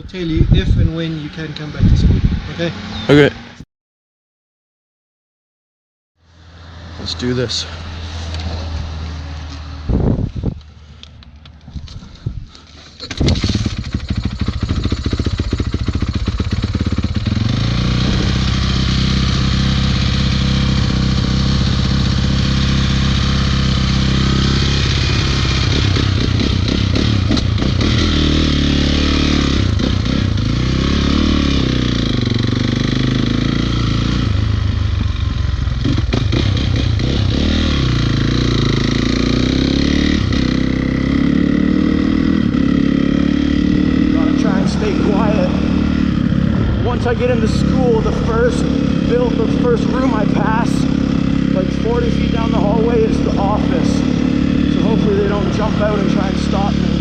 will tell you if and when you can come back to school. Okay? Okay. Let's do this. Once I get into school, the first room I pass, like 40 feet down the hallway, is the office. So hopefully they don't jump out and try and stop me.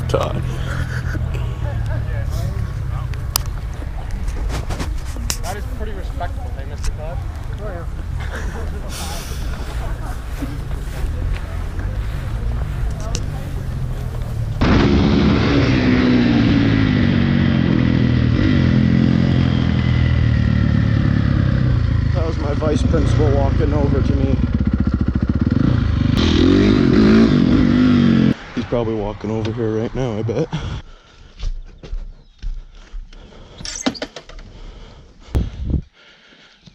Todd. That is pretty respectable, hey, Mr. Todd? Oh, yeah. That was my vice principal walking over to me. He's probably walking over here right now, I bet.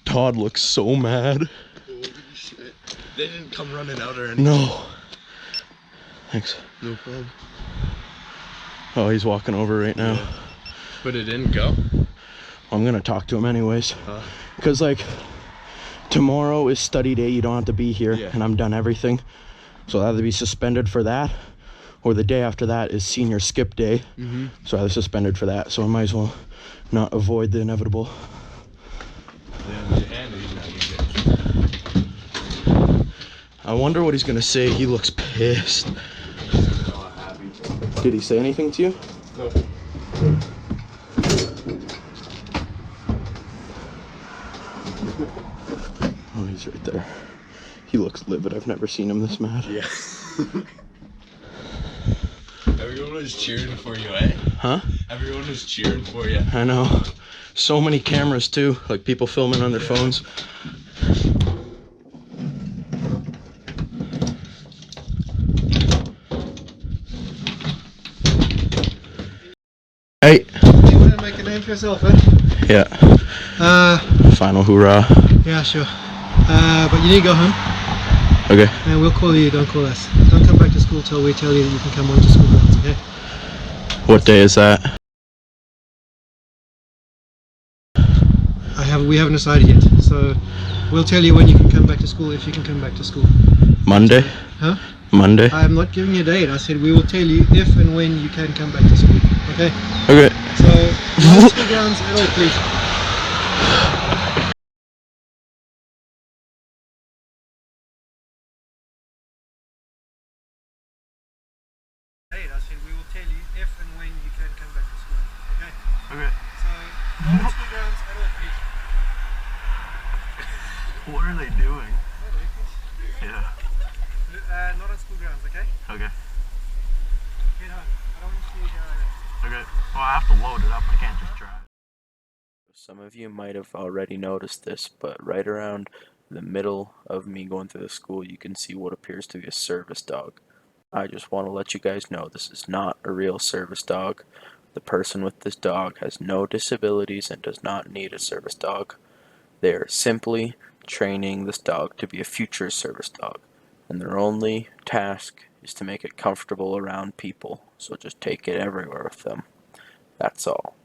Todd looks so mad. Holy shit. They didn't come running out or anything. No. Thanks. No problem. Oh, he's walking over right now. Yeah. But it didn't go? I'm gonna talk to him anyways. Because like, tomorrow is study day, you don't have to be here, and I'm done everything. So I'll either be suspended for that, or the day after that is senior skip day. So I was suspended for that, so I might as well not avoid the inevitable. I wonder what he's gonna say. He looks pissed. Did he say anything to you? No. Oh, he's right there. He looks livid. I've never seen him this mad. Yeah. Everyone was cheering for you, eh? Huh? Everyone was cheering for you. I know. So many cameras too, like people filming on their phones. Hey. You want to make a name for yourself, eh? Yeah. Final hoorah. Yeah, sure. But you need to go home, Okay. and we'll call you. Don't call us. Don't come back to school till we tell you that you can come onto school grounds. Okay? What day is that? We haven't decided yet. So we'll tell you when you can come back to school, if you can come back to school. Monday? Huh? Monday? I'm not giving you a date. I said we will tell you if and when you can come back to school. Okay? Okay. So, no school grounds at all, please. I said we will tell you if and when you can come back to school. Okay? Okay. So, no school grounds at all, please. What are they doing? Yeah. Not on school grounds, okay? Okay. Get home. I don't want to see you go. Okay. Well, I have to load it up. I can't just drive. Some of you might have already noticed this, but right around the middle of me going through the school, you can see what appears to be a service dog. I just want to let you guys know this is not a real service dog. The person with this dog has no disabilities and does not need a service dog. They are simply training this dog to be a future service dog, and their only task is to make it comfortable around people, so just take it everywhere with them. That's all.